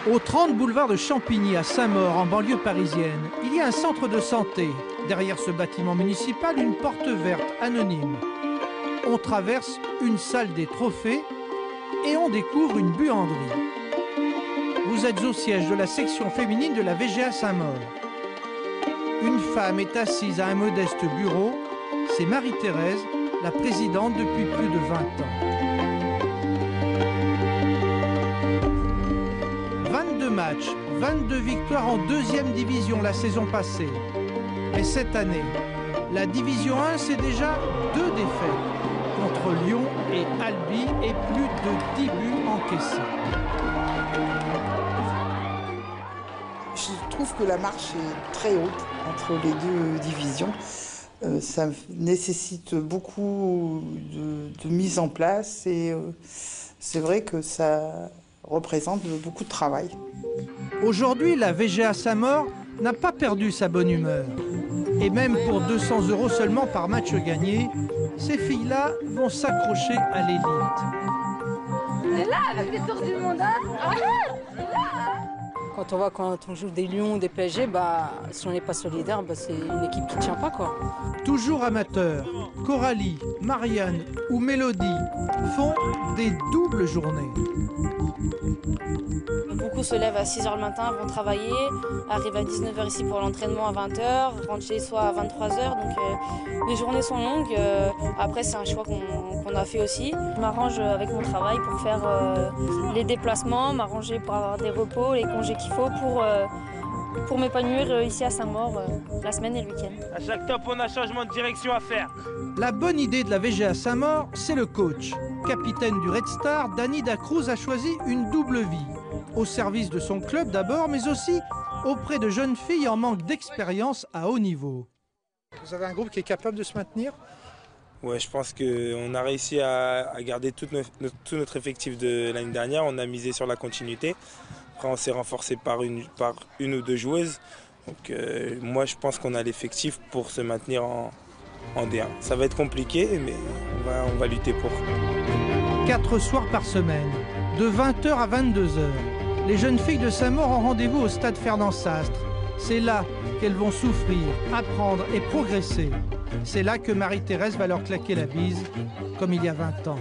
Au 30 boulevard de Champigny, à Saint-Maur, en banlieue parisienne, il y a un centre de santé. Derrière ce bâtiment municipal, une porte verte anonyme. On traverse une salle des trophées et on découvre une buanderie. Vous êtes au siège de la section féminine de la VGA Saint-Maur. Une femme est assise à un modeste bureau. C'est Marie-Thérèse, la présidente depuis plus de 20 ans. 22 matchs, 22 victoires en 2e division la saison passée. Et cette année, la division 1, c'est déjà 2 défaites contre Lyon et Albi et plus de 10 buts encaissés. Je trouve que la marche est très haute entre les deux divisions. Ça nécessite beaucoup de mise en place et c'est vrai que ça représente beaucoup de travail. Aujourd'hui, la VGA Saint-Maur n'a pas perdu sa bonne humeur. Et même pour 200 € seulement par match gagné, ces filles-là vont s'accrocher à l'élite. On est là avec les tours du monde, hein. Quand on joue des Lions, des PSG, si on n'est pas solidaire, c'est une équipe qui ne tient pas, quoi. Toujours amateurs, Coralie, Marianne ou Mélodie font des doubles journées. Beaucoup se lèvent à 6 h le matin, vont travailler, arrivent à 19 h ici pour l'entraînement à 20 h, rentrent chez soi à 23 h. Donc les journées sont longues. Après, c'est un choix qu'on a fait aussi. Je m'arrange avec mon travail pour faire les déplacements, m'arranger pour avoir des repos, les congés qu'il faut pour m'épanouir ici à Saint-Maur la semaine et le week-end. À chaque top, on a changement de direction à faire. La bonne idée de la VGA Saint-Maur, c'est le coach. Capitaine du Red Star, Dany Dacruz a choisi une double vie. Au service de son club d'abord, mais aussi auprès de jeunes filles en manque d'expérience à haut niveau. Vous avez un groupe qui est capable de se maintenir ? Ouais, je pense qu'on a réussi à garder tout notre effectif de l'année dernière. On a misé sur la continuité. Après, on s'est renforcé par une ou deux joueuses. Donc, moi, je pense qu'on a l'effectif pour se maintenir en D1. Ça va être compliqué, mais on va lutter pour. 4 soirs par semaine, de 20 h à 22 h. Les jeunes filles de Saint-Maur ont rendez-vous au stade Fernand-Sastre. C'est là qu'elles vont souffrir, apprendre et progresser. C'est là que Marie-Thérèse va leur claquer la bise, comme il y a 20 ans.